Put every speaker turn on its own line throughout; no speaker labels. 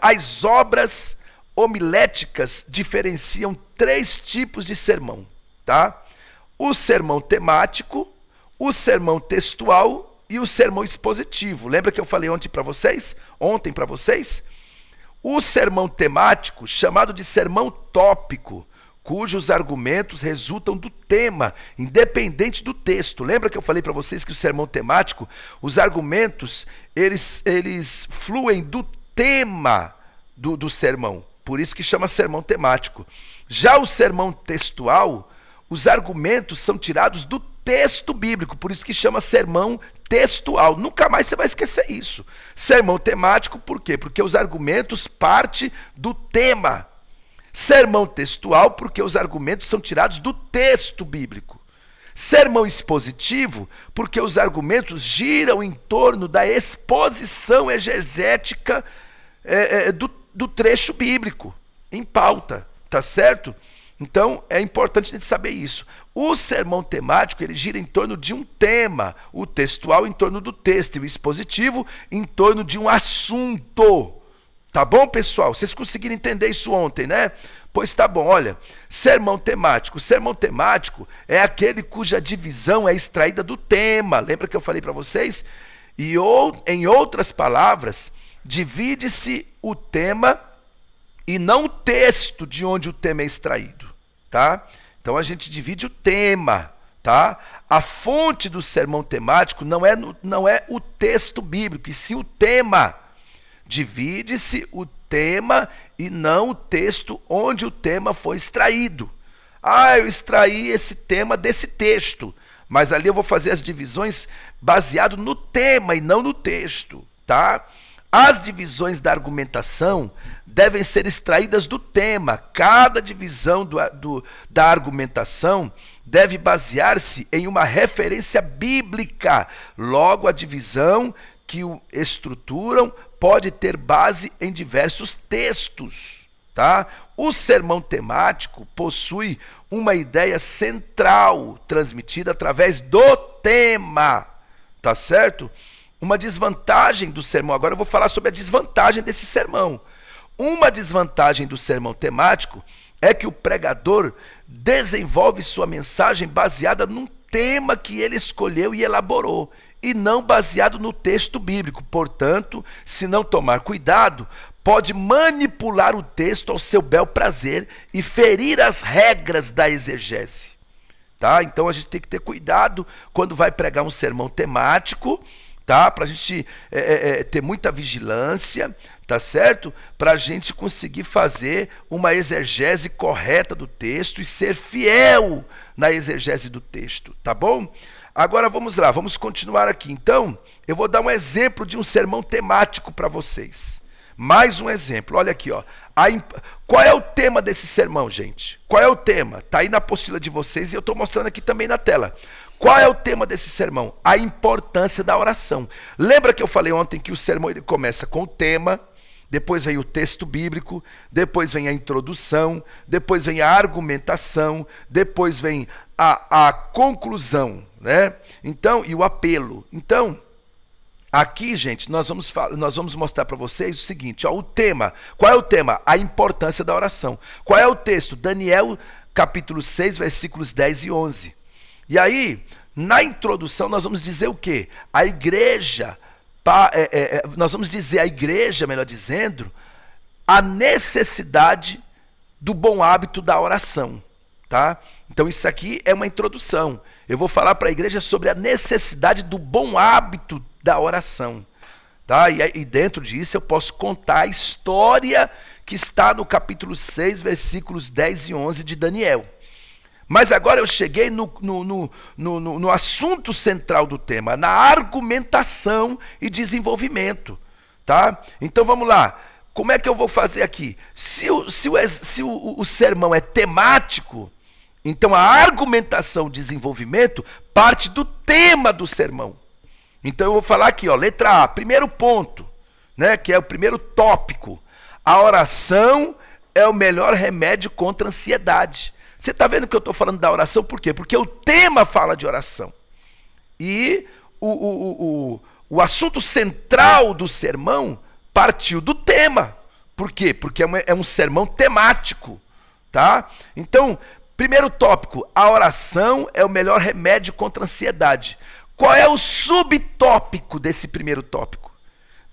as obras homiléticas diferenciam 3 tipos de sermão, tá? O sermão temático, o sermão textual e o sermão expositivo. Lembra que eu falei ontem para vocês? O sermão temático, chamado de sermão tópico, cujos argumentos resultam do tema, independente do texto. Lembra que eu falei para vocês que o sermão temático, os argumentos, eles fluem do tema do sermão. Por isso que chama sermão temático. Já o sermão textual, os argumentos são tirados do texto bíblico, por isso que chama sermão textual. Nunca mais você vai esquecer isso. Sermão temático, por quê? Porque os argumentos partem do tema. Sermão textual, porque os argumentos são tirados do texto bíblico. Sermão expositivo, porque os argumentos giram em torno da exposição exegética do trecho bíblico, em pauta, tá certo? Então, é importante a gente saber isso. O sermão temático, ele gira em torno de um tema, o textual em torno do texto, e o expositivo em torno de um assunto. Tá bom, pessoal? Vocês conseguiram entender isso ontem, né? Pois tá bom, olha, sermão temático. Sermão temático é aquele cuja divisão é extraída do tema. Lembra que eu falei para vocês? E em outras palavras, divide-se o tema e não o texto de onde o tema é extraído, tá? Então a gente divide o tema, tá? A fonte do sermão temático não é o texto bíblico, e sim o tema. Divide-se o tema e não o texto onde o tema foi extraído. Eu extraí esse tema desse texto, mas ali eu vou fazer as divisões baseado no tema e não no texto, tá? As divisões da argumentação devem ser extraídas do tema. Cada divisão da argumentação deve basear-se em uma referência bíblica. Logo, a divisão que o estruturam pode ter base em diversos textos, tá? O sermão temático possui uma ideia central transmitida através do tema, tá certo? Uma desvantagem do sermão, agora eu vou falar sobre a desvantagem desse sermão. Uma desvantagem do sermão temático é que o pregador desenvolve sua mensagem baseada num tema que ele escolheu e elaborou, e não baseado no texto bíblico. Portanto, se não tomar cuidado, pode manipular o texto ao seu bel prazer e ferir as regras da exegese. Tá? Então a gente tem que ter cuidado quando vai pregar um sermão temático, tá? Para a gente ter muita vigilância, tá certo? Para a gente conseguir fazer uma exegese correta do texto e ser fiel na exegese do texto, tá bom? Agora vamos lá, vamos continuar aqui. Então, eu vou dar um exemplo de um sermão temático para vocês. Mais um exemplo, olha aqui, ó. Qual é o tema desse sermão, gente? Qual é o tema? Está aí na apostila de vocês e eu estou mostrando aqui também na tela. Qual é o tema desse sermão? A importância da oração. Lembra que eu falei ontem que o sermão ele começa com o tema, depois vem o texto bíblico, depois vem a introdução, depois vem a argumentação, depois vem a conclusão, né? Então, e o apelo. Então, aqui, gente, nós vamos mostrar para vocês o seguinte, ó, o tema. Qual é o tema? A importância da oração. Qual é o texto? Daniel, capítulo 6, versículos 10 e 11. E aí, na introdução, nós vamos dizer o quê? A igreja, nós vamos dizer à igreja, melhor dizendo, a necessidade do bom hábito da oração, tá? Então isso aqui é uma introdução. Eu vou falar para a igreja sobre a necessidade do bom hábito da oração, tá? E dentro disso eu posso contar a história que está no capítulo 6, versículos 10 e 11 de Daniel. Mas agora eu cheguei no assunto central do tema, na argumentação e desenvolvimento, tá? Então vamos lá. Como é que eu vou fazer aqui? Se o sermão é temático, então a argumentação e desenvolvimento parte do tema do sermão. Então eu vou falar aqui, ó, letra A, primeiro ponto, né, que é o primeiro tópico. A oração é o melhor remédio contra a ansiedade. Você está vendo que eu estou falando da oração por quê? Porque o tema fala de oração. E o assunto central do sermão partiu do tema. Por quê? Porque é um sermão temático, tá? Então, primeiro tópico, a oração é o melhor remédio contra a ansiedade. Qual é o subtópico desse primeiro tópico?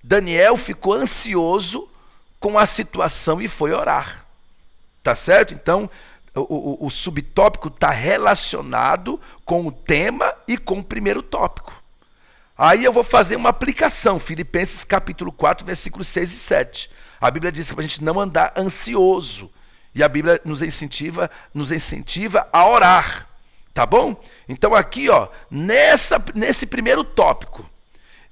Daniel ficou ansioso com a situação e foi orar. Tá certo? Então, o subtópico está relacionado com o tema e com o primeiro tópico. Aí eu vou fazer uma aplicação. Filipenses capítulo 4, versículos 6 e 7. A Bíblia diz que a gente não andar ansioso. E a Bíblia nos incentiva a orar. Tá bom? Então aqui, ó, nesse primeiro tópico,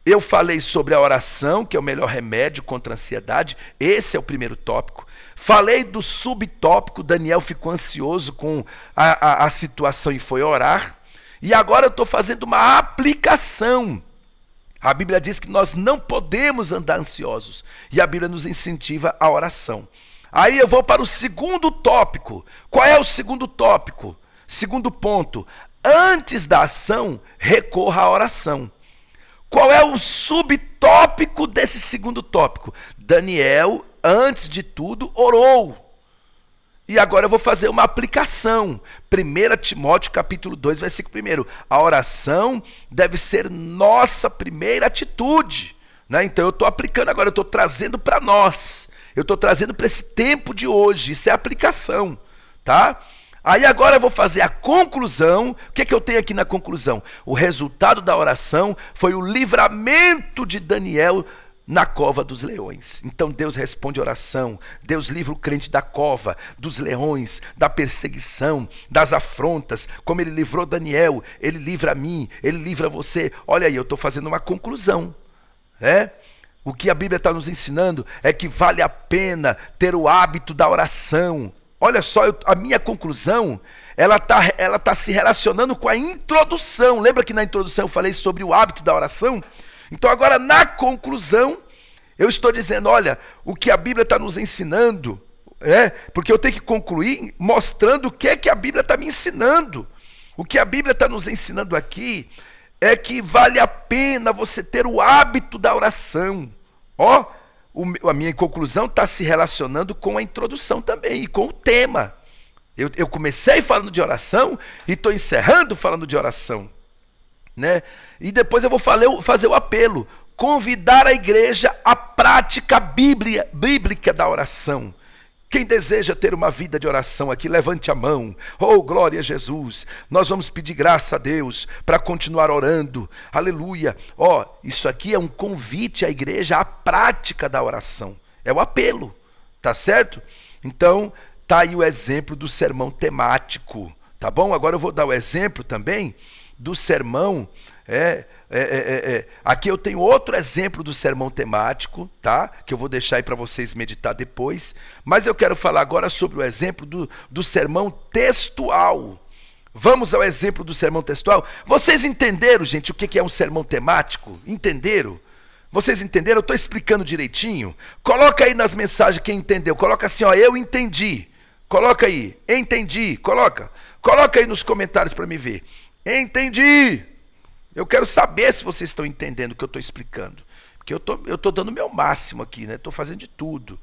eu falei sobre a oração, que é o melhor remédio contra a ansiedade. Esse é o primeiro tópico. Falei do subtópico, Daniel ficou ansioso com a situação e foi orar. E agora eu estou fazendo uma aplicação. A Bíblia diz que nós não podemos andar ansiosos. E a Bíblia nos incentiva a oração. Aí eu vou para o segundo tópico. Qual é o segundo tópico? Segundo ponto. Antes da ação, recorra à oração. Qual é o subtópico desse segundo tópico? Daniel, antes de tudo, orou. E agora eu vou fazer uma aplicação. 1 Timóteo capítulo 2, versículo 1. A oração deve ser nossa primeira atitude. Né? Então eu estou aplicando agora, eu estou trazendo para nós. Eu estou trazendo para esse tempo de hoje. Isso é aplicação. Tá? Aí agora eu vou fazer a conclusão. O que é que eu tenho aqui na conclusão? O resultado da oração foi o livramento de Daniel na cova dos leões. Então Deus responde a oração. Deus livra o crente da cova, dos leões, da perseguição, das afrontas. Como ele livrou Daniel, ele livra a mim, ele livra você. Olha aí, eu estou fazendo uma conclusão. O que a Bíblia está nos ensinando é que vale a pena ter o hábito da oração. Olha só, a minha conclusão, ela tá se relacionando com a introdução. Lembra que na introdução eu falei sobre o hábito da oração? Então agora na conclusão, eu estou dizendo, olha, o que a Bíblia está nos ensinando, porque eu tenho que concluir mostrando o que é que a Bíblia está me ensinando. O que a Bíblia está nos ensinando aqui é que vale a pena você ter o hábito da oração. A minha conclusão está se relacionando com a introdução também e com o tema. Eu comecei falando de oração e estou encerrando falando de oração. Né? E depois eu vou fazer o apelo. Convidar a igreja à prática bíblica da oração. Quem deseja ter uma vida de oração aqui, levante a mão. Oh, glória a Jesus. Nós vamos pedir graça a Deus para continuar orando. Aleluia. Isso aqui é um convite à igreja à prática da oração. É o apelo. Tá certo? Então, tá aí o exemplo do sermão temático. Tá bom? Agora eu vou dar o exemplo também do sermão. Aqui eu tenho outro exemplo do sermão temático, tá? Que eu vou deixar aí para vocês meditar depois. Mas eu quero falar agora sobre o exemplo do sermão textual. Vamos ao exemplo do sermão textual. Vocês entenderam, gente, o que é um sermão temático? Entenderam? Vocês entenderam? Eu estou explicando direitinho. Coloca aí nas mensagens quem entendeu. Coloca assim, eu entendi. Coloca aí, entendi. Coloca aí nos comentários para me ver. Entendi. Eu quero saber se vocês estão entendendo o que eu estou explicando. Porque eu tô dando o meu máximo aqui, né? Estou fazendo de tudo,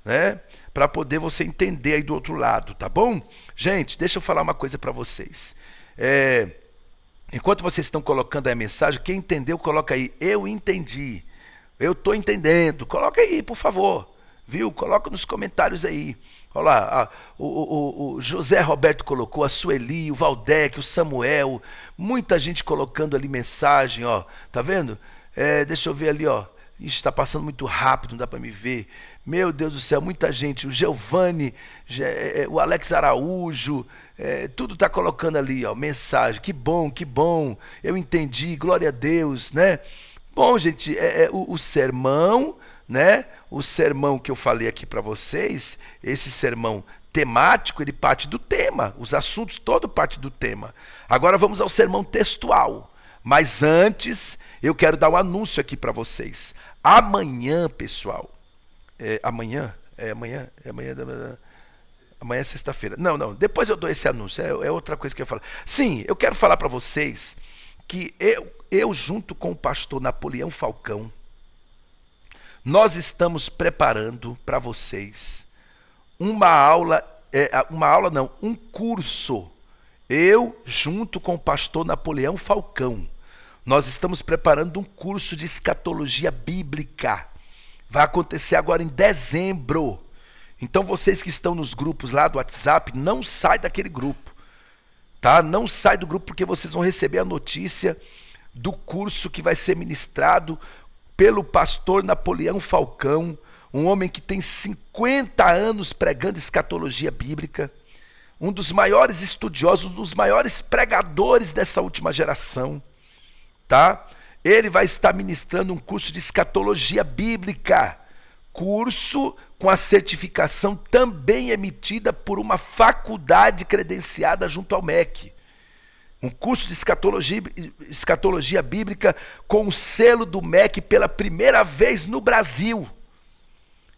né? Para poder você entender aí do outro lado, tá bom? Gente, deixa eu falar uma coisa para vocês. Enquanto vocês estão colocando aí a mensagem, quem entendeu, coloca aí. Eu entendi. Eu estou entendendo. Coloca aí, por favor. Viu? Coloca nos comentários aí. Olha lá, o José Roberto colocou, a Sueli, o Valdec, o Samuel, muita gente colocando ali mensagem, tá vendo? Deixa eu ver ali, está passando muito rápido, não dá para me ver. Meu Deus do céu, muita gente, o Giovanni, o Alex Araújo, tudo está colocando ali, mensagem. Que bom, eu entendi, glória a Deus, né? Bom, gente, o sermão, né? O sermão que eu falei aqui para vocês, esse sermão temático, ele parte do tema, os assuntos todo parte do tema. Agora vamos ao sermão textual. Mas antes, eu quero dar um anúncio aqui para vocês. Amanhã, pessoal, amanhã é sexta-feira. Não, depois eu dou esse anúncio, é outra coisa que eu falo. Sim, eu quero falar para vocês que eu junto com o pastor Napoleão Falcão, nós estamos preparando para vocês um curso. Eu, junto com o pastor Napoleão Falcão, nós estamos preparando um curso de escatologia bíblica. Vai acontecer agora em dezembro. Então vocês que estão nos grupos lá do WhatsApp, não sai daquele grupo, tá? Não sai do grupo porque vocês vão receber a notícia do curso que vai ser ministrado pelo pastor Napoleão Falcão, um homem que tem 50 anos pregando escatologia bíblica, um dos maiores estudiosos, um dos maiores pregadores dessa última geração, tá? Ele vai estar ministrando um curso de escatologia bíblica, curso com a certificação também emitida por uma faculdade credenciada junto ao MEC. Um curso de escatologia bíblica com o selo do MEC pela primeira vez no Brasil.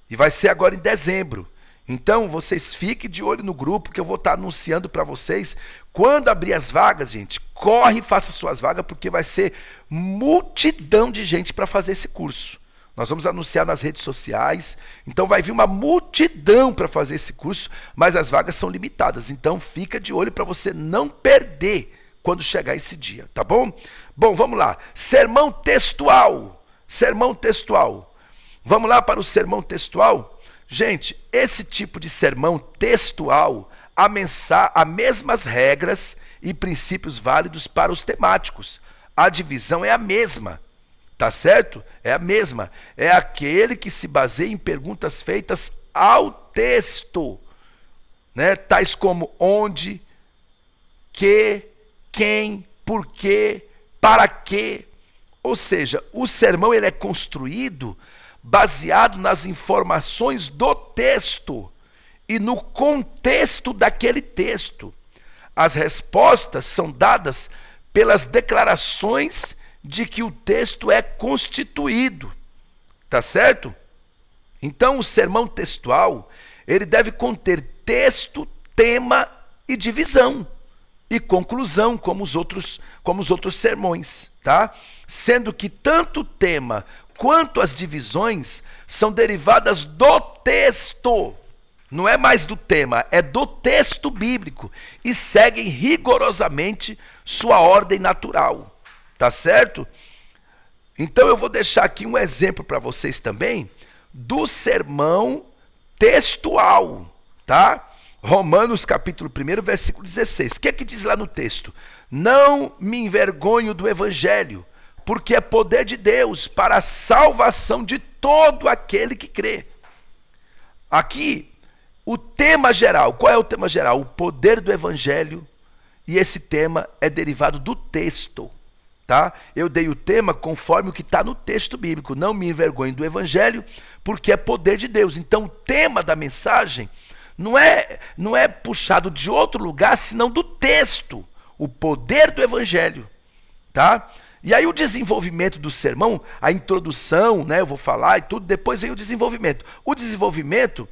E vai ser agora em dezembro. Então, vocês fiquem de olho no grupo que eu vou estar anunciando para vocês. Quando abrir as vagas, gente, corre e faça suas vagas, porque vai ser multidão de gente para fazer esse curso. Nós vamos anunciar nas redes sociais. Então, vai vir uma multidão para fazer esse curso, mas as vagas são limitadas. Então, fica de olho para você não perder quando chegar esse dia, tá bom? Bom, vamos lá. Sermão textual. Sermão textual. Vamos lá para o sermão textual? Gente, esse tipo de sermão textual, há mesmas regras e princípios válidos para os temáticos. A divisão é a mesma, tá certo? É a mesma. É aquele que se baseia em perguntas feitas ao texto, né? Tais como onde, que, quem, por quê, para quê. Ou seja, o sermão ele é construído baseado nas informações do texto e no contexto daquele texto. As respostas são dadas pelas declarações de que o texto é constituído. Tá certo? Então, o sermão textual, ele deve conter texto, tema e divisão. E conclusão, como os outros sermões, tá? Sendo que tanto o tema quanto as divisões são derivadas do texto. Não é mais do tema, é do texto bíblico. E seguem rigorosamente sua ordem natural. Tá certo? Então eu vou deixar aqui um exemplo para vocês também do sermão textual, tá? Romanos capítulo 1, versículo 16. O que é que diz lá no texto? Não me envergonho do evangelho, porque é poder de Deus para a salvação de todo aquele que crê. Aqui, o tema geral, qual é o tema geral? O poder do evangelho, e esse tema é derivado do texto, tá? Eu dei o tema conforme o que está no texto bíblico. Não me envergonho do evangelho, porque é poder de Deus. Então, o tema da mensagem não é puxado de outro lugar, senão do texto. O poder do evangelho, tá? E aí o desenvolvimento do sermão, a introdução, né, eu vou falar e tudo, depois vem o desenvolvimento. O desenvolvimento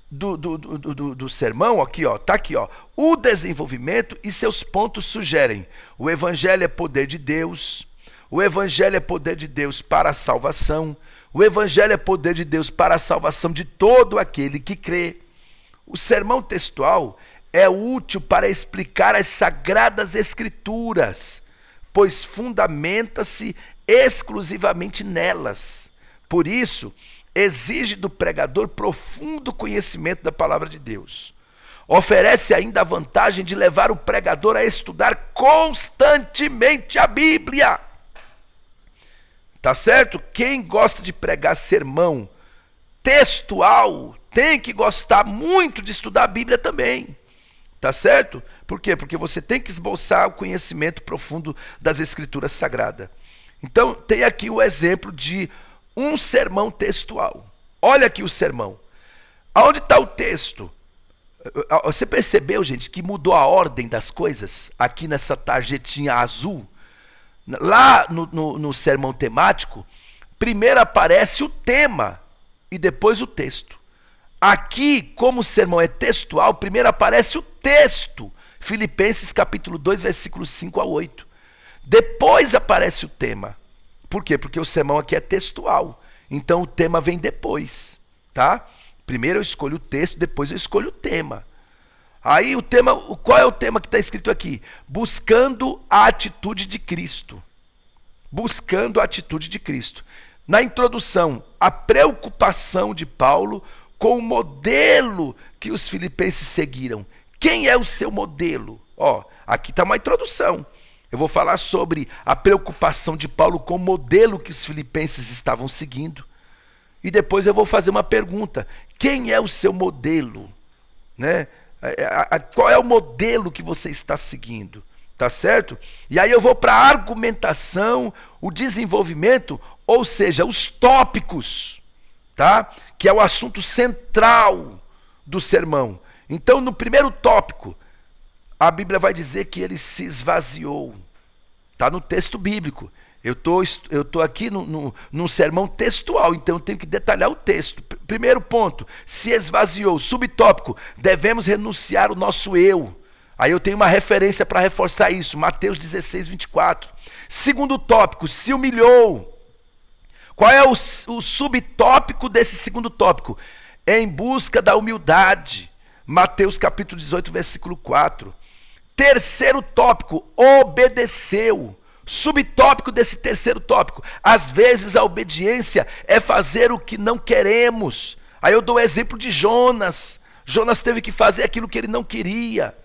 do sermão, aqui, ó, tá aqui, ó. O desenvolvimento e seus pontos sugerem: o evangelho é poder de Deus, o evangelho é poder de Deus para a salvação, o evangelho é poder de Deus para a salvação de todo aquele que crê. O sermão textual é útil para explicar as sagradas escrituras, pois fundamenta-se exclusivamente nelas. Por isso, exige do pregador profundo conhecimento da palavra de Deus. Oferece ainda a vantagem de levar o pregador a estudar constantemente a Bíblia. Tá certo? Quem gosta de pregar sermão textual tem que gostar muito de estudar a Bíblia também. Tá certo? Por quê? Porque você tem que esboçar o conhecimento profundo das Escrituras Sagradas. Então, tem aqui o exemplo de um sermão textual. Olha aqui o sermão. Aonde está o texto? Você percebeu, gente, que mudou a ordem das coisas? Aqui nessa tarjetinha azul. Lá no sermão temático, primeiro aparece o tema e depois o texto. Aqui, como o sermão é textual, primeiro aparece o texto. Filipenses capítulo 2, versículos 5 a 8. Depois aparece o tema. Por quê? Porque o sermão aqui é textual. Então o tema vem depois, tá? Primeiro eu escolho o texto, depois eu escolho o tema. Aí o tema, qual é o tema que está escrito aqui? Buscando a atitude de Cristo. Buscando a atitude de Cristo. Na introdução, a preocupação de Paulo com o modelo que os filipenses seguiram. Quem é o seu modelo? Ó, aqui está uma introdução. Eu vou falar sobre a preocupação de Paulo com o modelo que os filipenses estavam seguindo. E depois eu vou fazer uma pergunta. Quem é o seu modelo? Né? Qual é o modelo que você está seguindo? Tá certo? E aí eu vou para a argumentação, o desenvolvimento, ou seja, os tópicos, tá? Que é o assunto central do sermão. Então, no primeiro tópico, a Bíblia vai dizer que ele se esvaziou. Está no texto bíblico. Eu tô aqui num sermão textual, então eu tenho que detalhar o texto. Primeiro ponto, se esvaziou. Subtópico, devemos renunciar ao nosso eu. Aí eu tenho uma referência para reforçar isso, Mateus 16, 24. Segundo tópico, se humilhou. Qual é o subtópico desse segundo tópico? Em busca da humildade. Mateus capítulo 18, versículo 4. Terceiro tópico, obedeceu. Subtópico desse terceiro tópico, às vezes a obediência é fazer o que não queremos. Aí eu dou o exemplo de Jonas. Jonas teve que fazer aquilo que ele não queria.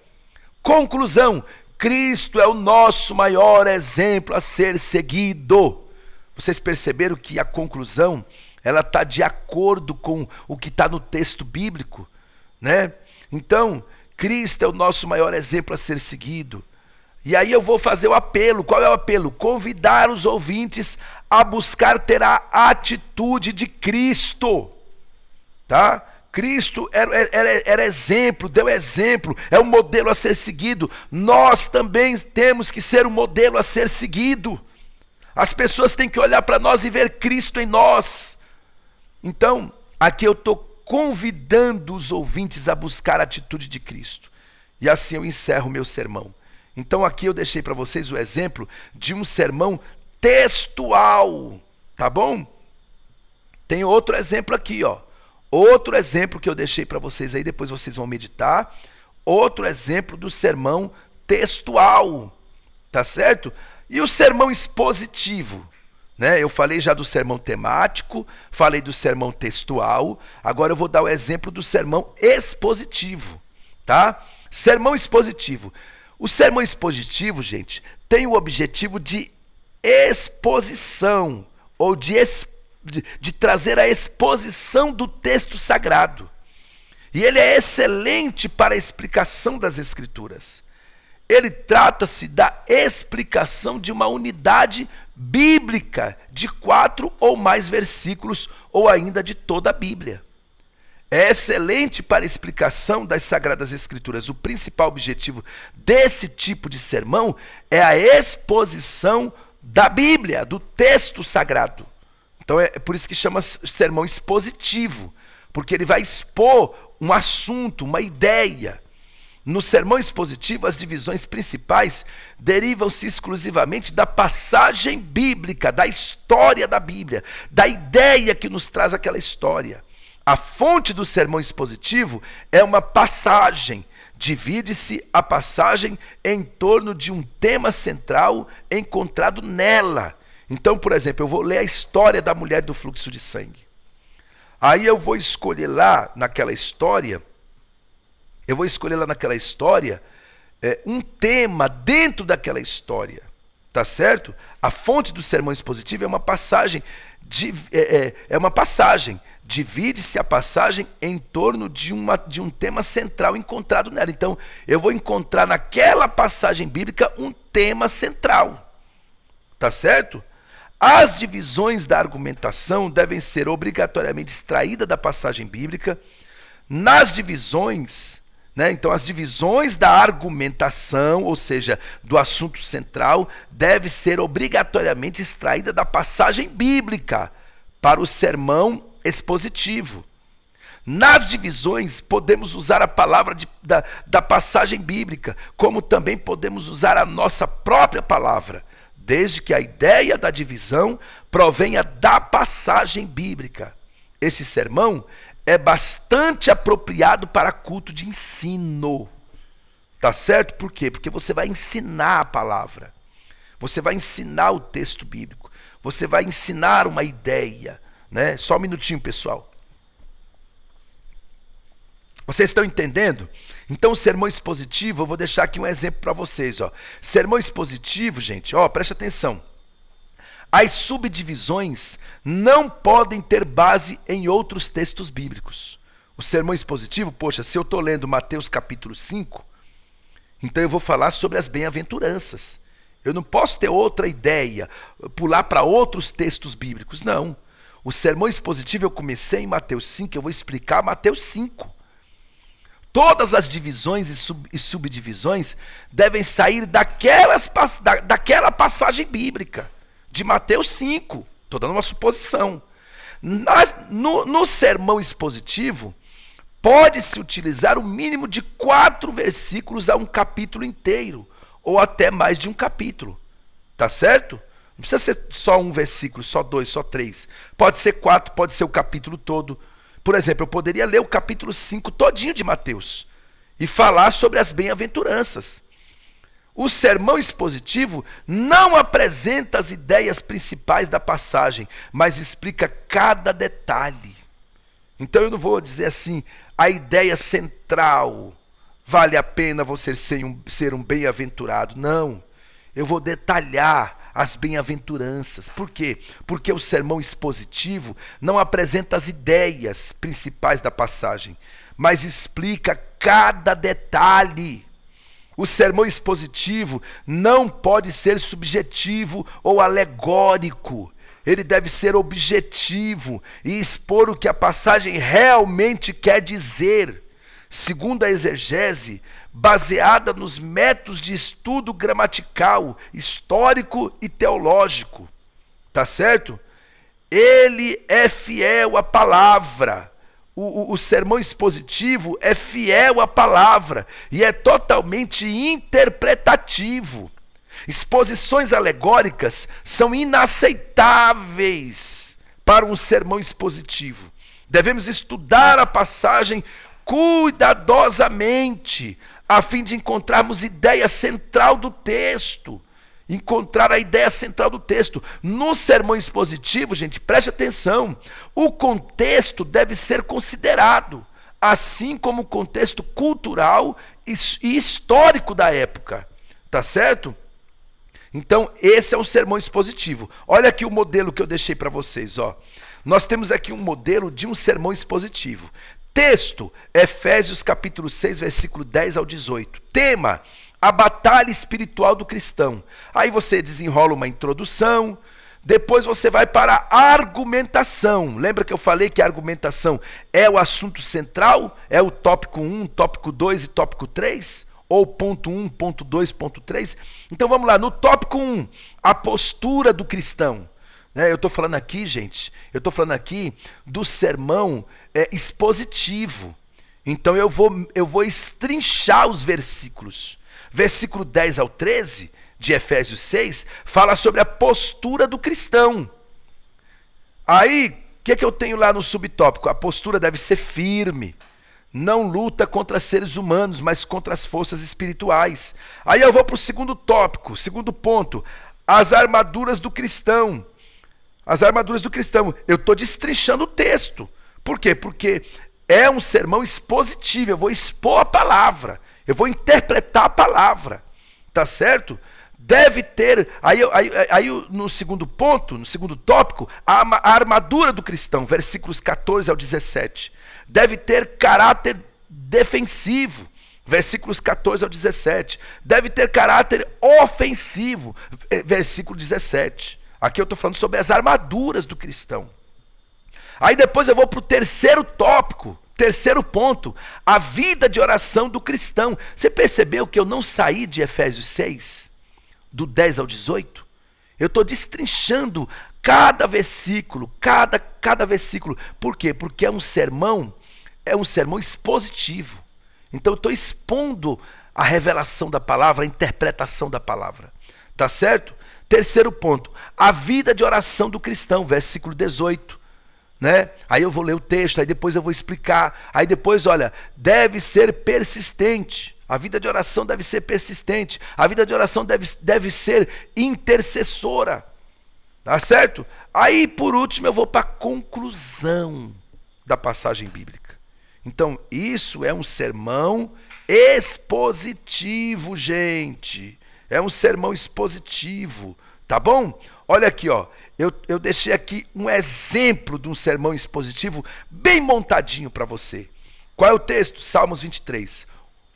Conclusão, Cristo é o nosso maior exemplo a ser seguido. Vocês perceberam que a conclusão, ela está de acordo com o que está no texto bíblico, né? Então, Cristo é o nosso maior exemplo a ser seguido. E aí eu vou fazer o apelo. Qual é o apelo? Convidar os ouvintes a buscar ter a atitude de Cristo. Tá? Cristo era exemplo, deu exemplo, é um modelo a ser seguido. Nós também temos que ser um modelo a ser seguido. As pessoas têm que olhar para nós e ver Cristo em nós. Então, aqui eu estou convidando os ouvintes a buscar a atitude de Cristo. E assim eu encerro o meu sermão. Então aqui eu deixei para vocês o exemplo de um sermão textual, tá bom? Tem outro exemplo aqui, ó. Outro exemplo que eu deixei para vocês aí, depois vocês vão meditar. Outro exemplo do sermão textual, tá certo? E o sermão expositivo, né? Eu falei já do sermão temático, falei do sermão textual, agora eu vou dar o exemplo do sermão expositivo, tá? Sermão expositivo. O sermão expositivo, gente, tem o objetivo de exposição, ou de trazer a exposição do texto sagrado. E ele é excelente para a explicação das Escrituras. Ele trata-se da explicação de uma unidade bíblica, de 4 ou mais versículos, ou ainda de toda a Bíblia. É excelente para a explicação das Sagradas Escrituras. O principal objetivo desse tipo de sermão é a exposição da Bíblia, do texto sagrado. Então é por isso que chama sermão expositivo, porque ele vai expor um assunto, uma ideia. No sermão expositivo, as divisões principais derivam-se exclusivamente da passagem bíblica, da história da Bíblia, da ideia que nos traz aquela história. A fonte do sermão expositivo é uma passagem. Divide-se a passagem em torno de um tema central encontrado nela. Então, por exemplo, eu vou ler a história da mulher do fluxo de sangue. Aí eu vou escolher lá naquela história, um tema dentro daquela história. Tá certo? A fonte do sermão expositivo é uma passagem. Divide-se a passagem em torno de um tema central encontrado nela. Então, eu vou encontrar naquela passagem bíblica um tema central. Tá certo? As divisões da argumentação devem ser obrigatoriamente extraídas da passagem bíblica. Nas divisões, né, então as divisões da argumentação, ou seja, do assunto central, deve ser obrigatoriamente extraída da passagem bíblica para o sermão expositivo. Nas divisões, podemos usar a palavra da passagem bíblica, como também podemos usar a nossa própria palavra. desde que a ideia da divisão provenha da passagem bíblica. Esse sermão é bastante apropriado para culto de ensino. Tá certo? Por quê? Porque você vai ensinar a palavra. Você vai ensinar o texto bíblico. Você vai ensinar uma ideia, né? Só um minutinho, pessoal. Vocês estão entendendo? Então, o sermão expositivo, eu vou deixar aqui um exemplo para vocês, ó. Sermão expositivo, gente, ó, preste atenção. As subdivisões não podem ter base em outros textos bíblicos. O sermão expositivo, poxa, se eu estou lendo Mateus capítulo 5, então eu vou falar sobre as bem-aventuranças. Eu não posso ter outra ideia, pular para outros textos bíblicos, não. O sermão expositivo eu comecei em Mateus 5, eu vou explicar Mateus 5. Todas as divisões e subdivisões devem sair daquela passagem bíblica, de Mateus 5. Estou dando uma suposição. No sermão expositivo, pode-se utilizar o mínimo de 4 versículos a um capítulo inteiro, ou até mais de um capítulo. Tá certo? Não precisa ser só um versículo, só 2, só 3. Pode ser 4, pode ser o capítulo todo. Por exemplo, eu poderia ler o capítulo 5 todinho de Mateus e falar sobre as bem-aventuranças. O sermão expositivo não apresenta as ideias principais da passagem, mas explica cada detalhe. Então eu não vou dizer assim, a ideia central, vale a pena você ser um bem-aventurado. Não, eu vou detalhar as bem-aventuranças. Por quê? Porque o sermão expositivo não apresenta as ideias principais da passagem, mas explica cada detalhe. O sermão expositivo não pode ser subjetivo ou alegórico. Ele deve ser objetivo e expor o que a passagem realmente quer dizer, segundo a exegese, baseada nos métodos de estudo gramatical, histórico e teológico. Tá certo? Ele é fiel à palavra. O sermão expositivo é fiel à palavra e é totalmente interpretativo. Exposições alegóricas são inaceitáveis para um sermão expositivo. Devemos estudar a passagem cuidadosamente, a fim de encontrarmos ideia central do texto. Encontrar a ideia central do texto. No sermão expositivo, gente, preste atenção, o contexto deve ser considerado, assim como o contexto cultural e histórico da época. Tá certo? Então, esse é um sermão expositivo. Olha aqui o modelo que eu deixei para vocês, ó. Nós temos aqui um modelo de um sermão expositivo. Texto, Efésios capítulo 6, versículo 10 ao 18. Tema, a batalha espiritual do cristão. Aí você desenrola uma introdução, depois você vai para a argumentação. Lembra que eu falei que a argumentação é o assunto central? É o tópico 1, tópico 2 e tópico 3? Ou ponto 1, ponto 2, ponto 3? Então vamos lá, no tópico 1, a postura do cristão. Eu estou falando aqui, gente, do sermão expositivo. Então eu vou estrinchar os versículos. Versículo 10 ao 13 de Efésios 6 fala sobre a postura do cristão. Aí, o que eu tenho lá no subtópico? A postura deve ser firme. Não luta contra seres humanos, mas contra as forças espirituais. Aí eu vou para o segundo tópico, segundo ponto. As armaduras do cristão. As armaduras do cristão. Eu estou destrinchando o texto. Por quê? Porque é um sermão expositivo. Eu vou expor a palavra. Eu vou interpretar a palavra. Tá certo? Deve ter, aí no segundo ponto, no segundo tópico, a armadura do cristão, versículos 14 ao 17. Deve ter caráter defensivo, versículos 14 ao 17. Deve ter caráter ofensivo, versículo 17. Aqui eu estou falando sobre as armaduras do cristão. Aí depois eu vou para o terceiro tópico, terceiro ponto, a vida de oração do cristão. Você percebeu que eu não saí de Efésios 6? Do 10 ao 18, eu estou destrinchando cada versículo, cada versículo. Por quê? Porque é um sermão expositivo. Então eu estou expondo a revelação da palavra, a interpretação da palavra. Tá certo? Terceiro ponto, a vida de oração do cristão, versículo 18. Né? Aí eu vou ler o texto, aí depois eu vou explicar. Aí depois, olha, deve ser persistente. A vida de oração deve ser persistente. A vida de oração deve ser intercessora. Tá certo? Aí, por último, eu vou para a conclusão da passagem bíblica. Então, isso é um sermão expositivo, gente. É um sermão expositivo, tá bom? Olha aqui, ó. Eu deixei aqui um exemplo de um sermão expositivo bem montadinho para você. Qual é o texto? Salmos 23.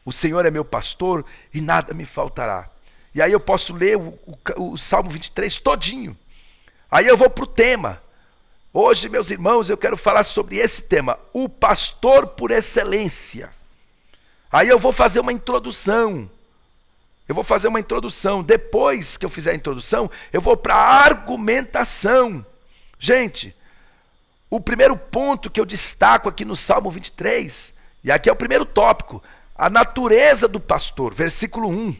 O Senhor é meu pastor e nada me faltará. E aí eu posso ler o Salmo 23 todinho. Aí eu vou para o tema. Hoje, meus irmãos, eu quero falar sobre esse tema. O pastor por excelência. Aí eu vou fazer uma introdução. Depois que eu fizer a introdução, eu vou para a argumentação. Gente, o primeiro ponto que eu destaco aqui no Salmo 23, e aqui é o primeiro tópico, a natureza do pastor, versículo 1.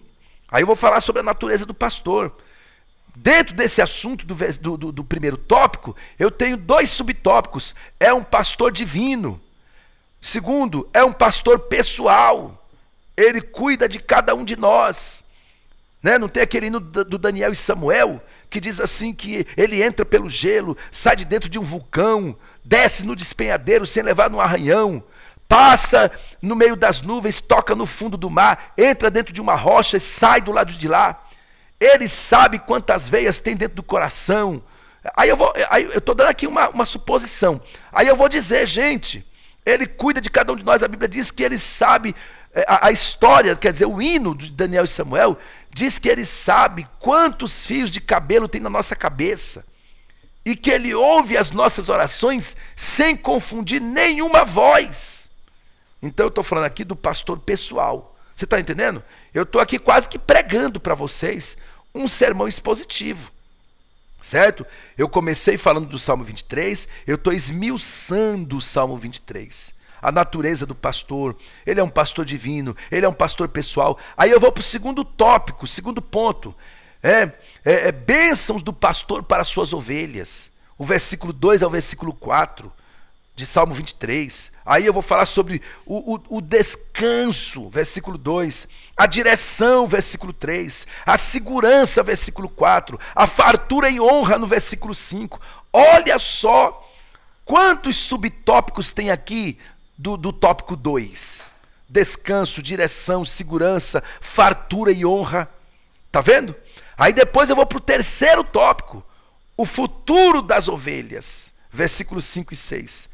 Aí eu vou falar sobre a natureza do pastor. Dentro desse assunto do primeiro tópico, eu tenho 2 subtópicos. É um pastor divino. Segundo, é um pastor pessoal. Ele cuida de cada um de nós. Né? Não tem aquele hino do Daniel e Samuel, que diz assim que ele entra pelo gelo, sai de dentro de um vulcão, desce no despenhadeiro sem levar no arranhão, passa no meio das nuvens, toca no fundo do mar, entra dentro de uma rocha e sai do lado de lá. Ele sabe quantas veias tem dentro do coração. Aí eu estou dando aqui uma suposição. Aí eu vou dizer, gente, ele cuida de cada um de nós. A Bíblia diz que ele sabe a história, quer dizer, o hino de Daniel e Samuel, diz que ele sabe quantos fios de cabelo tem na nossa cabeça. E que ele ouve as nossas orações sem confundir nenhuma voz. Então eu estou falando aqui do pastor pessoal. Você está entendendo? Eu estou aqui quase que pregando para vocês um sermão expositivo. Certo? Eu comecei falando do Salmo 23, eu estou esmiuçando o Salmo 23. A natureza do pastor, ele é um pastor divino, ele é um pastor pessoal. Aí eu vou para o segundo tópico, segundo ponto. Bênçãos do pastor para as suas ovelhas. O versículo 2 ao versículo 4 de Salmo 23. Aí eu vou falar sobre o descanso, versículo 2. A direção, versículo 3. A segurança, versículo 4. A fartura e honra, no versículo 5. Olha só quantos subtópicos tem aqui do tópico 2. Descanso, direção, segurança, fartura e honra. Tá vendo? Aí depois eu vou para o terceiro tópico. O futuro das ovelhas. Versículos 5 e 6.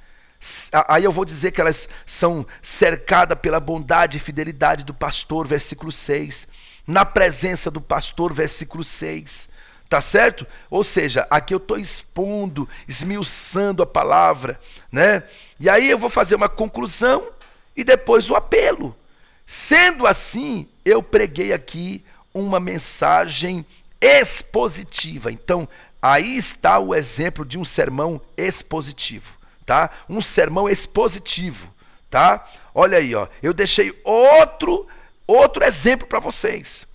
Aí eu vou dizer que elas são cercadas pela bondade e fidelidade do pastor, versículo 6. Na presença do pastor, versículo 6. Tá certo? Ou seja, aqui eu estou expondo, esmiuçando a palavra, né? E aí eu vou fazer uma conclusão e depois o apelo. Sendo assim, eu preguei aqui uma mensagem expositiva. Então, aí está o exemplo de um sermão expositivo. Tá? Um sermão expositivo, tá? Olha aí, ó. Eu deixei outro exemplo para vocês,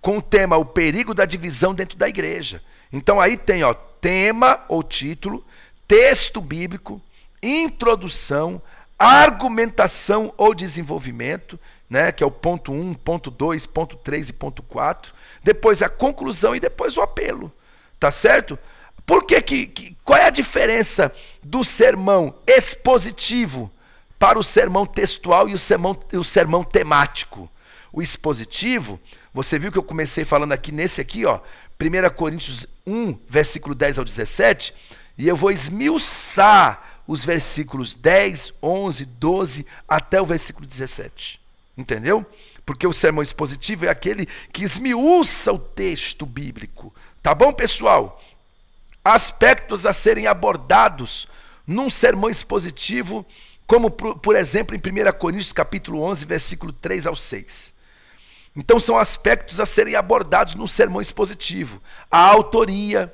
com o tema o perigo da divisão dentro da igreja. Então aí tem, ó, tema ou título, texto bíblico, introdução, argumentação ou desenvolvimento, né, que é o ponto 1, ponto 2, ponto 3 e ponto 4. Depois a conclusão e depois o apelo. Tá certo? Qual é a diferença do sermão expositivo para o sermão textual e o sermão temático? O expositivo, você viu que eu comecei falando aqui nesse aqui, ó, 1 Coríntios 1, versículo 10 ao 17, e eu vou esmiuçar os versículos 10, 11, 12 até o versículo 17. Entendeu? Porque o sermão expositivo é aquele que esmiuça o texto bíblico. Tá bom, pessoal? Aspectos a serem abordados num sermão expositivo, como por exemplo em 1 Coríntios capítulo 11, versículo 3 ao 6. Então são aspectos a serem abordados num sermão expositivo. A autoria.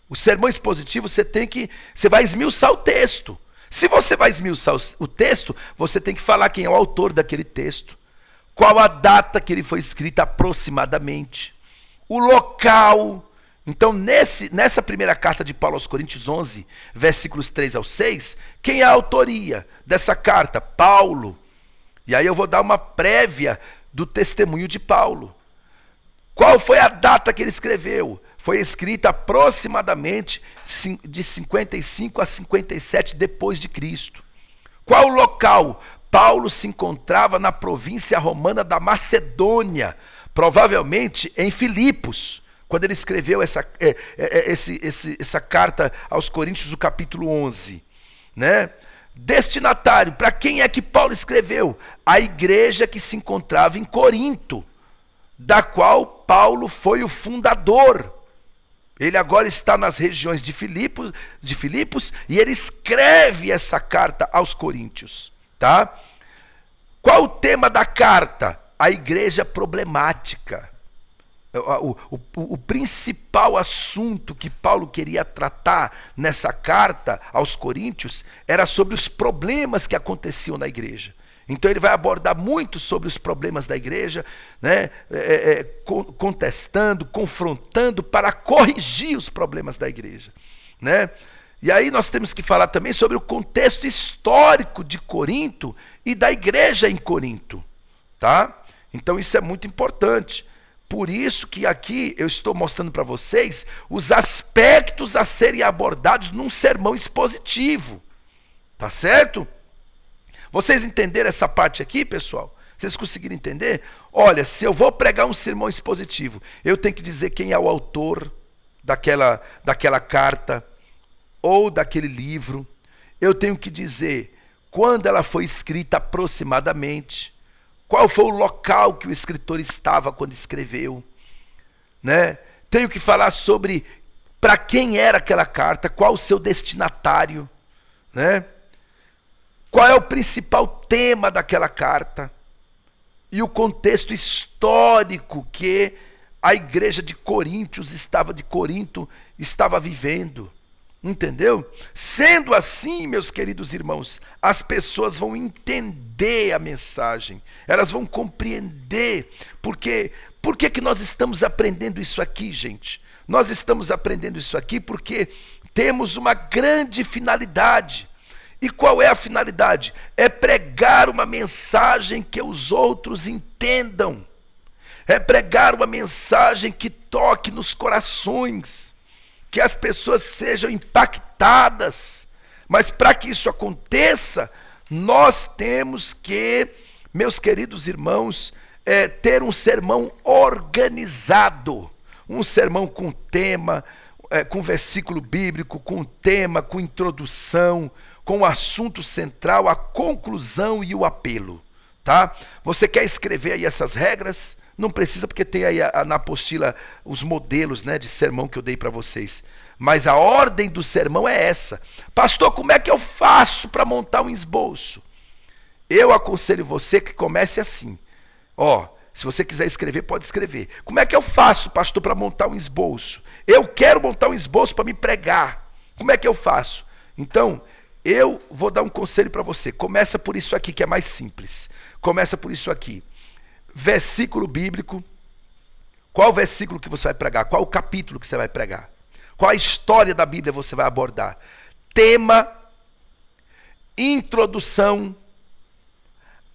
O sermão expositivo você vai esmiuçar o texto. Se você vai esmiuçar o texto, você tem que falar quem é o autor daquele texto. Qual a data que ele foi escrito aproximadamente. o local. Então, nessa primeira carta de Paulo aos Coríntios 11, versículos 3 ao 6, quem é a autoria dessa carta? Paulo. E aí eu vou dar uma prévia do testemunho de Paulo. Qual foi a data que ele escreveu? Foi escrita aproximadamente de 55 a 57 depois de Cristo. Qual o local? Paulo se encontrava na província romana da Macedônia, provavelmente em Filipos, quando ele escreveu essa carta aos Coríntios, o capítulo 11. Né? Destinatário, para quem é que Paulo escreveu? A igreja que se encontrava em Corinto, da qual Paulo foi o fundador. Ele agora está nas regiões de Filipos e ele escreve essa carta aos Coríntios. Tá? Qual o tema da carta? A igreja problemática. O principal assunto que Paulo queria tratar nessa carta aos Coríntios era sobre os problemas que aconteciam na igreja. Então ele vai abordar muito sobre os problemas da igreja, né? Contestando, confrontando para corrigir os problemas da igreja. Né? E aí nós temos que falar também sobre o contexto histórico de Corinto e da igreja em Corinto. Tá? Então isso é muito importante. Por isso que aqui eu estou mostrando para vocês os aspectos a serem abordados num sermão expositivo. Tá certo? Vocês entenderam essa parte aqui, pessoal? Vocês conseguiram entender? Olha, se eu vou pregar um sermão expositivo, eu tenho que dizer quem é o autor daquela carta ou daquele livro. Eu tenho que dizer quando ela foi escrita aproximadamente. Qual foi o local que o escritor estava quando escreveu? Né? Tenho que falar sobre para quem era aquela carta, qual o seu destinatário, né? Qual é o principal tema daquela carta? E o contexto histórico que a igreja de Corinto estava vivendo. Entendeu? Sendo assim, meus queridos irmãos, as pessoas vão entender a mensagem. Elas vão compreender. Por que nós estamos aprendendo isso aqui, gente? Nós estamos aprendendo isso aqui porque temos uma grande finalidade. E qual é a finalidade? É pregar uma mensagem que os outros entendam. É pregar uma mensagem que toque nos corações. Que as pessoas sejam impactadas. Mas para que isso aconteça, nós temos que, meus queridos irmãos, ter um sermão organizado. Um sermão com tema, com versículo bíblico, com tema, com introdução, com o assunto central, a conclusão e o apelo. Tá? Você quer escrever aí essas regras? Não precisa, porque tem aí na apostila os modelos, né, de sermão que eu dei para vocês. Mas a ordem do sermão é essa. Pastor, como é que eu faço para montar um esboço? Eu aconselho você que comece assim. Se você quiser escrever, pode escrever. Como é que eu faço, pastor, para montar um esboço? Eu quero montar um esboço para me pregar. Como é que eu faço? Então, eu vou dar um conselho para você. Começa por isso aqui, que é mais simples. Começa por isso aqui. Versículo bíblico. Qual versículo que você vai pregar? Qual o capítulo que você vai pregar? Qual a história da Bíblia você vai abordar? Tema, introdução,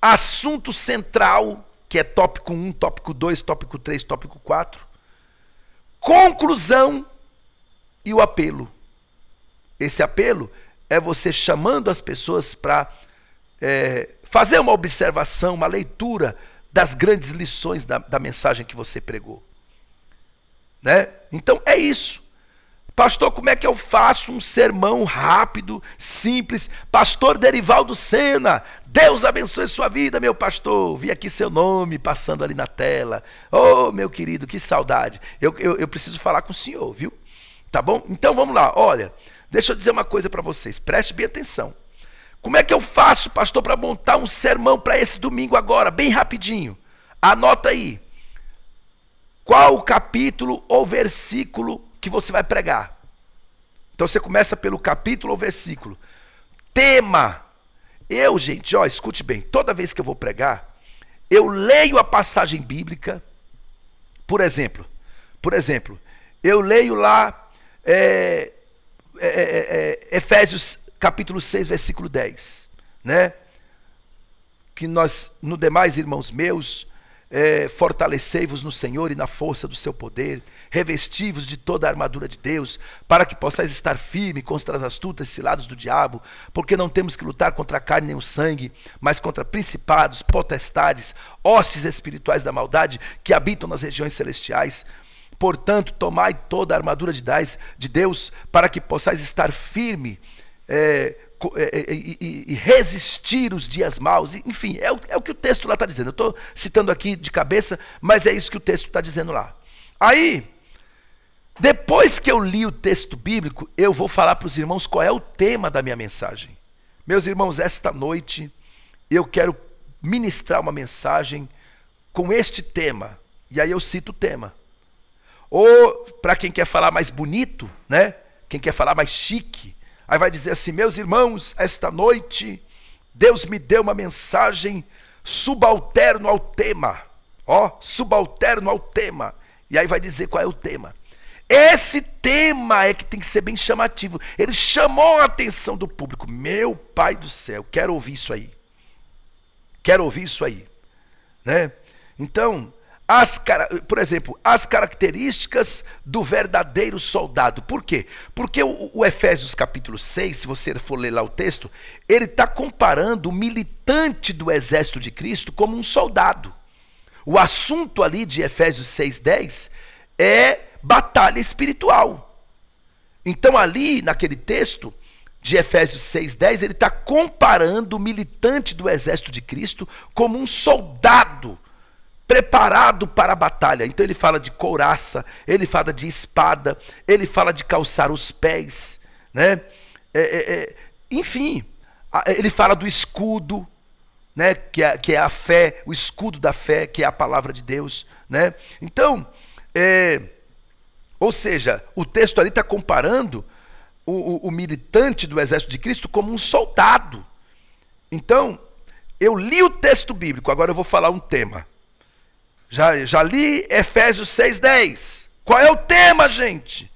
assunto central, que é tópico 1, tópico 2, tópico 3, tópico 4, conclusão e o apelo. Esse apelo é você chamando as pessoas para fazer uma observação, uma leitura das grandes lições da mensagem que você pregou. Né? Então é isso. Pastor, como é que eu faço um sermão rápido, simples? Pastor Derivaldo Sena, Deus abençoe sua vida, meu pastor. Vi aqui seu nome passando ali na tela. Oh, meu querido, que saudade. Eu preciso falar com o senhor, viu? Tá bom? Então vamos lá. Olha, deixa eu dizer uma coisa para vocês. Preste bem atenção. Como é que eu faço, pastor, para montar um sermão para esse domingo agora, bem rapidinho? Anota aí. Qual o capítulo ou versículo que você vai pregar? Então você começa pelo capítulo ou versículo. Tema. Gente, escute bem. Toda vez que eu vou pregar, eu leio a passagem bíblica. Por exemplo, Por exemplo, eu leio lá Efésios capítulo 6, versículo 10, né? Que nós, no demais, irmãos meus, fortalecei-vos no Senhor e na força do seu poder, revesti-vos de toda a armadura de Deus, para que possais estar firme contra as astutas ciladas do diabo, porque não temos que lutar contra a carne nem o sangue, mas contra principados, potestades, hostes espirituais da maldade que habitam nas regiões celestiais. Portanto, tomai toda a armadura de Deus, para que possais estar firme e resistir os dias maus. Enfim, é o que o texto lá está dizendo. Eu estou citando aqui de cabeça, mas é isso que o texto está dizendo lá. Aí, depois que eu li o texto bíblico, eu vou falar para os irmãos qual é o tema da minha mensagem. Meus irmãos, esta noite eu quero ministrar uma mensagem com este tema. E aí eu cito o tema. Ou, para quem quer falar mais bonito, né? Quem quer falar mais chique, aí vai dizer assim: meus irmãos, esta noite Deus me deu uma mensagem subalterno ao tema. Subalterno ao tema. E aí vai dizer qual é o tema. Esse tema é que tem que ser bem chamativo. Ele chamou a atenção do público. Meu pai do céu, quero ouvir isso aí. Quero ouvir isso aí. Né? Então, por exemplo, as características do verdadeiro soldado. Por quê? Porque o Efésios capítulo 6, se você for ler lá o texto, ele está comparando o militante do exército de Cristo como um soldado. O assunto ali de Efésios 6:10 é batalha espiritual. Então ali, naquele texto de Efésios 6:10, ele está comparando o militante do exército de Cristo como um soldado preparado para a batalha. Então ele fala de couraça, ele fala de espada, ele fala de calçar os pés, né? Enfim, ele fala do escudo, né? Que é a fé, o escudo da fé, que é a palavra de Deus, né? Então, ou seja, o texto ali está comparando o militante do exército de Cristo como um soldado. Então, eu li o texto bíblico, agora eu vou falar um tema. Já li Efésios 6:10. Qual é o tema, gente?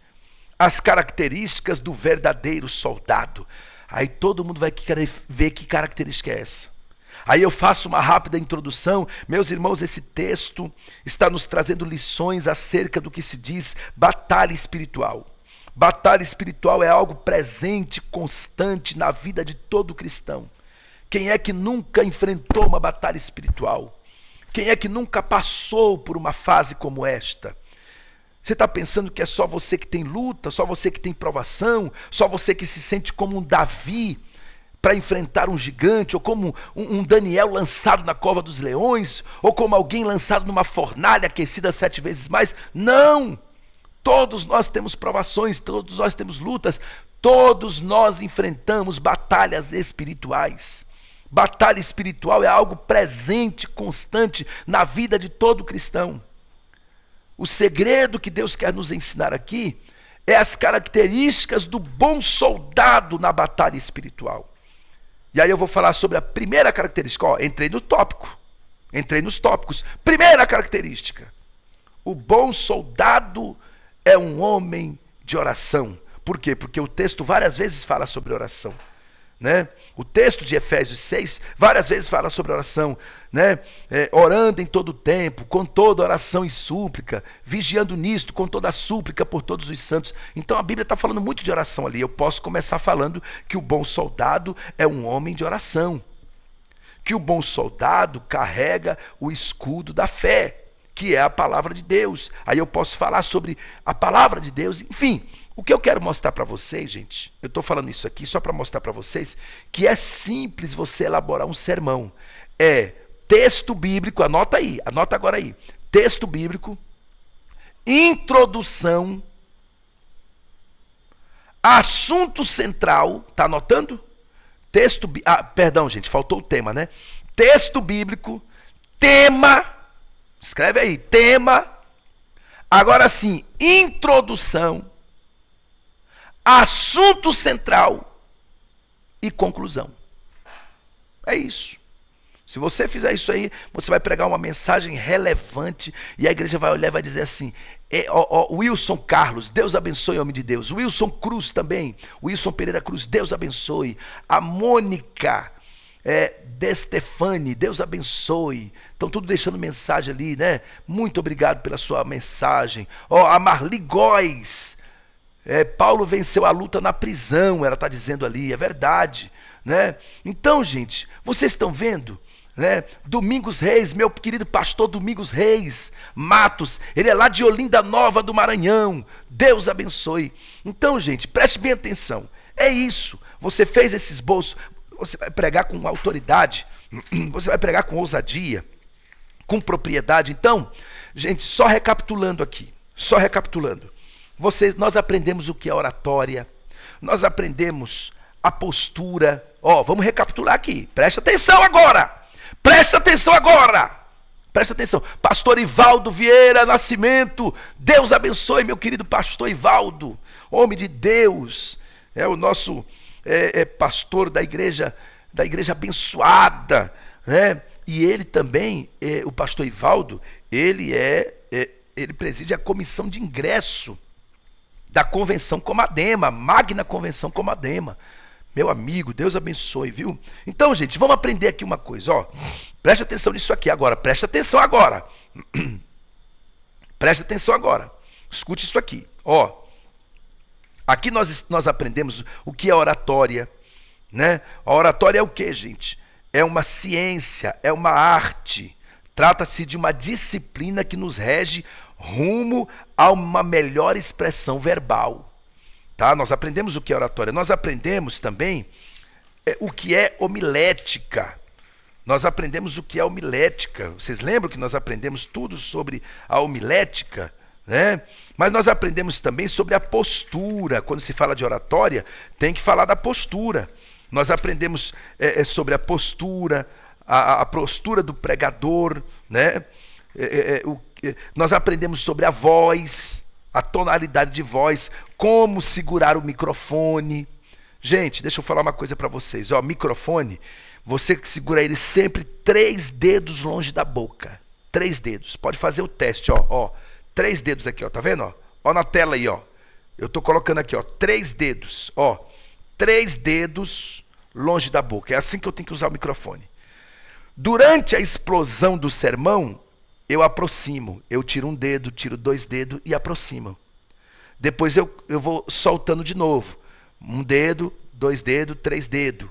As características do verdadeiro soldado. Aí todo mundo vai querer ver que característica é essa. Aí eu faço uma rápida introdução. Meus irmãos, esse texto está nos trazendo lições acerca do que se diz batalha espiritual. Batalha espiritual é algo presente, constante na vida de todo cristão. Quem é que nunca enfrentou uma batalha espiritual? Quem é que nunca passou por uma fase como esta? Você está pensando que é só você que tem luta, só você que tem provação, só você que se sente como um Davi para enfrentar um gigante, ou como um Daniel lançado na cova dos leões, ou como alguém lançado numa fornalha aquecida 7 vezes mais? Não! Todos nós temos provações, todos nós temos lutas, todos nós enfrentamos batalhas espirituais. Batalha espiritual é algo presente, constante na vida de todo cristão. O segredo que Deus quer nos ensinar aqui é as características do bom soldado na batalha espiritual. E aí eu vou falar sobre a primeira característica. Entrei nos tópicos. Primeira característica: o bom soldado é um homem de oração. Por quê? Porque o texto várias vezes fala sobre oração. Né? O texto de Efésios 6 várias vezes fala sobre oração, né? Orando em todo o tempo, com toda oração e súplica, vigiando nisto, com toda a súplica por todos os santos. Então a Bíblia está falando muito de oração ali. Eu posso começar falando que o bom soldado é um homem de oração, que o bom soldado carrega o escudo da fé, que é a palavra de Deus. Aí eu posso falar sobre a palavra de Deus, enfim. O que eu quero mostrar para vocês, gente, eu estou falando isso aqui só para mostrar para vocês que é simples você elaborar um sermão. É texto bíblico, anota aí, anota agora aí. Texto bíblico, introdução, assunto central, tá anotando? Perdão, gente, faltou o tema, né? Texto bíblico, tema, escreve aí, tema. Agora sim, introdução, assunto central e conclusão. É isso. Se você fizer isso aí, você vai pregar uma mensagem relevante e a igreja vai olhar e vai dizer assim: Wilson Carlos, Deus abençoe, homem de Deus. Wilson Cruz também, Wilson Pereira Cruz, Deus abençoe. A Mônica De Stefani, Deus abençoe. Estão tudo deixando mensagem ali, né? Muito obrigado pela sua mensagem. A Marli Góes, Paulo venceu a luta na prisão, ela está dizendo ali, é verdade, né? Então, gente, vocês estão vendo? Né? Domingos Reis, meu querido pastor Domingos Reis Matos, ele é lá de Olinda Nova do Maranhão, Deus abençoe. Então, gente, preste bem atenção, é isso, você fez esse esboço, você vai pregar com autoridade, você vai pregar com ousadia, com propriedade. Então, gente, só recapitulando aqui, nós aprendemos o que é oratória, nós aprendemos a postura. Vamos recapitular aqui, preste atenção agora. Presta atenção. Pastor Ivaldo Vieira Nascimento, Deus abençoe, meu querido pastor Ivaldo, homem de Deus, é o nosso pastor da igreja abençoada, né? E ele também, o pastor Ivaldo, ele preside a comissão de ingresso da Convenção Comadema, Magna Convenção Comadema. Meu amigo, Deus abençoe, viu? Então, gente, vamos aprender aqui uma coisa, Preste atenção nisso aqui agora, preste atenção agora. Preste atenção agora. Escute isso aqui, Aqui nós aprendemos o que é oratória, né? A oratória é o que, gente? É uma ciência, é uma arte. Trata-se de uma disciplina que nos rege rumo a uma melhor expressão verbal. Tá? Nós aprendemos o que é oratória. Nós aprendemos também o que é homilética. Vocês lembram que nós aprendemos tudo sobre a homilética? Né? Mas nós aprendemos também sobre a postura. Quando se fala de oratória, tem que falar da postura. Nós aprendemos sobre a postura, a postura do pregador, né? Nós aprendemos sobre a voz, a tonalidade de voz, como segurar o microfone. Gente, deixa eu falar uma coisa para vocês. Microfone, você que segura ele sempre 3 dedos longe da boca. 3 dedos. Pode fazer o teste, 3 dedos aqui, tá vendo? Na tela aí, Eu tô colocando aqui, 3 dedos, 3 dedos longe da boca. É assim que eu tenho que usar o microfone. Durante a explosão do sermão, eu aproximo. Eu tiro um dedo, tiro 2 dedos e aproximo. Depois eu vou soltando de novo. 1 dedo, 2 dedos, 3 dedos.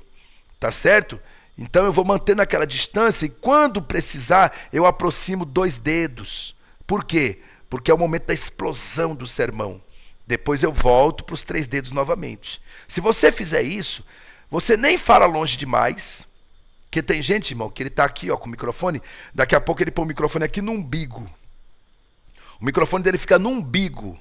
Tá certo? Então eu vou mantendo aquela distância e quando precisar, eu aproximo 2 dedos. Por quê? Porque é o momento da explosão do sermão. Depois eu volto para os 3 dedos novamente. Se você fizer isso, você nem fala longe demais. Porque tem gente, irmão, que ele está aqui com o microfone, daqui a pouco ele põe o microfone aqui no umbigo. O microfone dele fica no umbigo.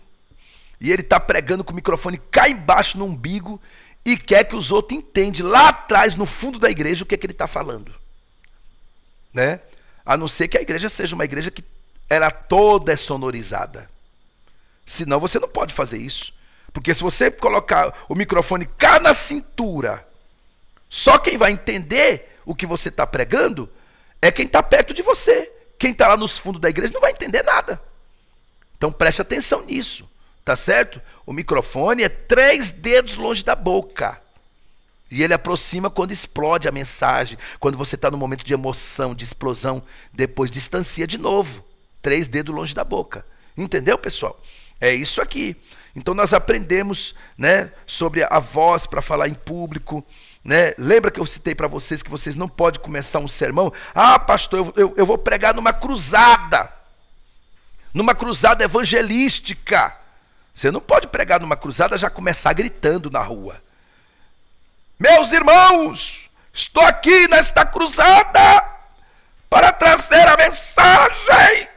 E ele está pregando com o microfone cá embaixo no umbigo e quer que os outros entendam lá atrás, no fundo da igreja, o que ele está falando. Né? A não ser que a igreja seja uma igreja que ela toda é sonorizada. Senão você não pode fazer isso. Porque se você colocar o microfone cá na cintura, só quem vai entender o que você está pregando é quem está perto de você. Quem está lá nos fundos da igreja não vai entender nada. Então preste atenção nisso, tá certo? O microfone é 3 dedos longe da boca. E ele aproxima quando explode a mensagem, quando você está no momento de emoção, de explosão, depois distancia de novo. 3 dedos longe da boca. Entendeu, pessoal? É isso aqui. Então nós aprendemos, né, sobre a voz para falar em público. Né? Lembra que eu citei para vocês que vocês não podem começar um sermão? Pastor, eu vou pregar numa cruzada evangelística. Você não pode pregar numa cruzada e já começar gritando na rua. Meus irmãos, estou aqui nesta cruzada para trazer a mensagem.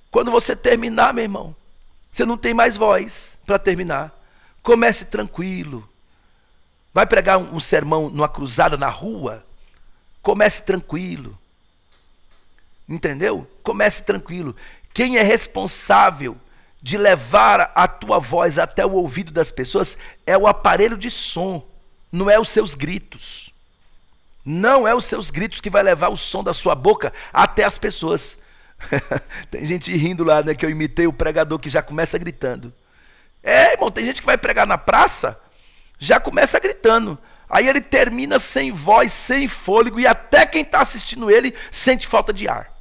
Quando você terminar, meu irmão, você não tem mais voz para terminar. Comece tranquilo. Vai pregar um sermão numa cruzada na rua? Comece tranquilo. Entendeu? Comece tranquilo. Quem é responsável de levar a tua voz até o ouvido das pessoas é o aparelho de som, não é os seus gritos. Não é os seus gritos que vai levar o som da sua boca até as pessoas. Tem gente rindo lá, né, que eu imitei o pregador que já começa gritando. Irmão, tem gente que vai pregar na praça, já começa gritando. Aí ele termina sem voz, sem fôlego, e até quem está assistindo ele sente falta de ar.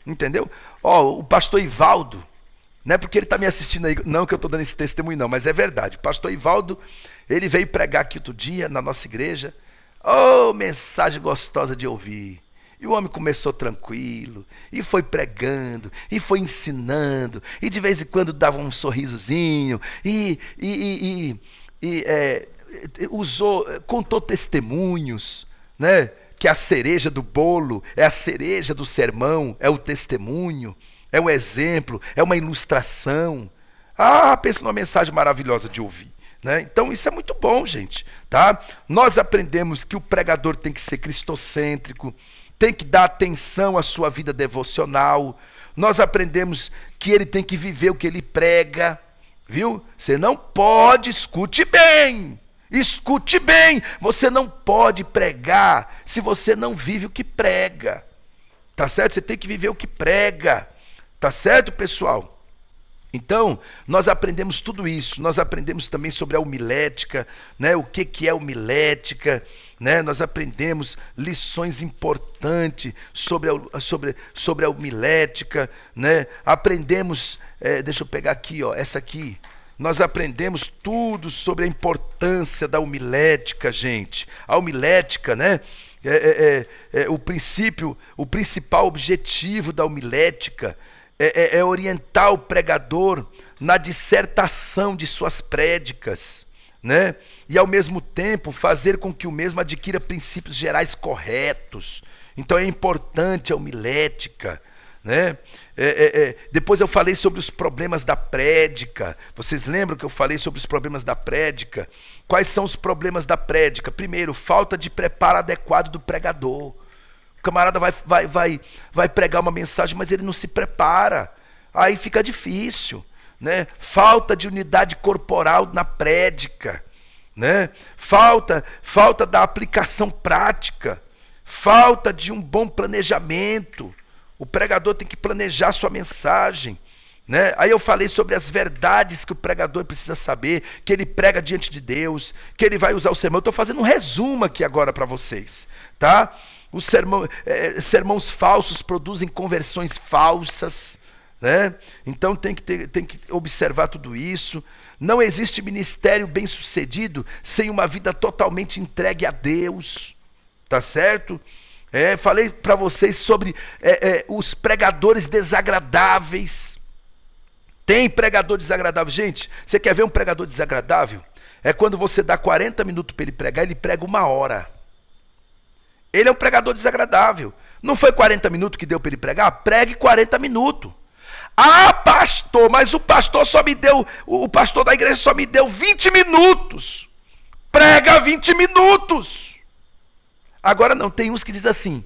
Entendeu? O pastor Ivaldo, não é porque ele está me assistindo aí, não que eu estou dando esse testemunho não, mas é verdade. O pastor Ivaldo, ele veio pregar aqui outro dia na nossa igreja. Mensagem gostosa de ouvir. E o homem começou tranquilo, e foi pregando, e foi ensinando, e de vez em quando dava um sorrisozinho, contou testemunhos, né? Que a cereja do bolo é a cereja do sermão, é o testemunho, é o exemplo, é uma ilustração. Pensa numa mensagem maravilhosa de ouvir. Né? Então isso é muito bom, gente. Tá? Nós aprendemos que o pregador tem que ser cristocêntrico, tem que dar atenção à sua vida devocional. Nós aprendemos que ele tem que viver o que ele prega. Viu? Você não pode, escute bem, você não pode pregar se você não vive o que prega. Tá certo? Você tem que viver o que prega. Tá certo, pessoal? Então, nós aprendemos tudo isso. Nós aprendemos também sobre a homilética, né? O que é homilética, né? Nós aprendemos lições importantes sobre a homilética, né? Aprendemos, deixa eu pegar aqui, essa aqui. Nós aprendemos tudo sobre a importância da homilética, gente. A homilética, né? O principal objetivo da homilética é orientar o pregador na dissertação de suas prédicas, né? E ao mesmo tempo fazer com que o mesmo adquira princípios gerais corretos. Então é importante a homilética, né? Depois eu falei sobre os problemas da prédica. Vocês lembram que eu falei sobre os problemas da prédica? Quais são os problemas da prédica? Primeiro, falta de preparo adequado do pregador. O camarada vai pregar uma mensagem, mas ele não se prepara. Aí fica difícil, né? Falta de unidade corporal na prédica, né? Falta da aplicação prática. Falta de um bom planejamento. O pregador tem que planejar sua mensagem, né? Aí eu falei sobre as verdades que o pregador precisa saber, que ele prega diante de Deus, que ele vai usar o sermão. Eu estou fazendo um resumo aqui agora para vocês, tá? Sermãos falsos produzem conversões falsas, né? Então tem que observar tudo isso. Não existe ministério bem sucedido sem uma vida totalmente entregue a Deus, tá certo? Falei para vocês sobre os pregadores desagradáveis. Tem pregador desagradável. Gente, você quer ver um pregador desagradável? É quando você dá 40 minutos para ele pregar, ele prega 1 hora. Ele é um pregador desagradável. Não foi 40 minutos que deu para ele pregar? Pregue 40 minutos. Pastor, mas o pastor da igreja só me deu 20 minutos. Prega 20 minutos. Agora não, tem uns que diz assim,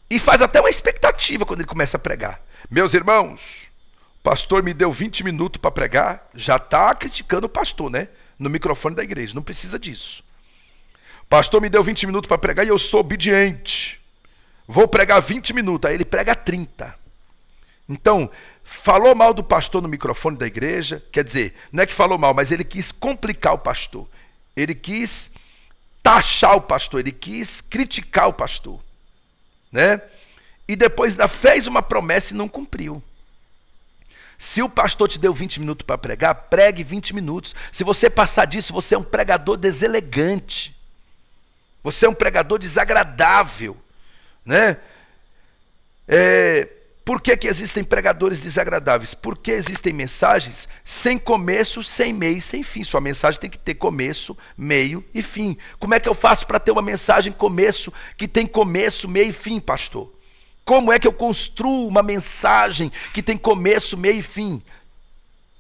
e faz até uma expectativa quando ele começa a pregar. Meus irmãos, o pastor me deu 20 minutos para pregar, já está criticando o pastor, né? No microfone da igreja, não precisa disso. O pastor me deu 20 minutos para pregar e eu sou obediente. Vou pregar 20 minutos, aí ele prega 30. Então, falou mal do pastor no microfone da igreja, quer dizer, não é que falou mal, mas ele quis complicar o pastor. Ele quis taxar o pastor, ele quis criticar o pastor, né? E depois ainda fez uma promessa e não cumpriu. Se o pastor te deu 20 minutos para pregar, pregue 20 minutos. Se você passar disso, você é um pregador deselegante. Você é um pregador desagradável, né? Por que existem pregadores desagradáveis? Porque existem mensagens sem começo, sem meio e sem fim. Sua mensagem tem que ter começo, meio e fim. Como é que eu faço para ter uma mensagem que tem começo, meio e fim, pastor? Como é que eu construo uma mensagem que tem começo, meio e fim?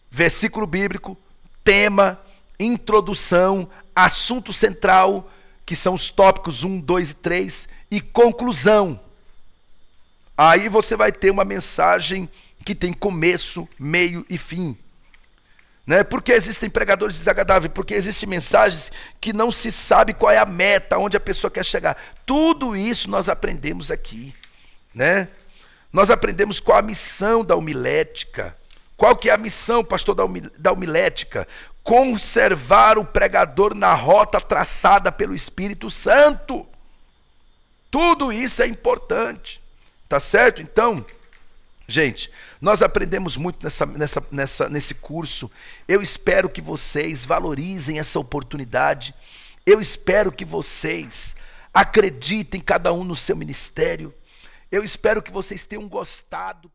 Versículo bíblico, tema, introdução, assunto central, que são os tópicos 1, 2 e 3, e conclusão. Aí você vai ter uma mensagem que tem começo, meio e fim. Né? Porque existem pregadores desagradáveis, porque existem mensagens que não se sabe qual é a meta, onde a pessoa quer chegar. Tudo isso nós aprendemos aqui, né? Nós aprendemos qual a missão da homilética. Qual que é a missão, pastor, da homilética? Conservar o pregador na rota traçada pelo Espírito Santo. Tudo isso é importante, tá certo? Então, gente, nós aprendemos muito nesse curso. Eu espero que vocês valorizem essa oportunidade. Eu espero que vocês acreditem cada um no seu ministério. Eu espero que vocês tenham gostado.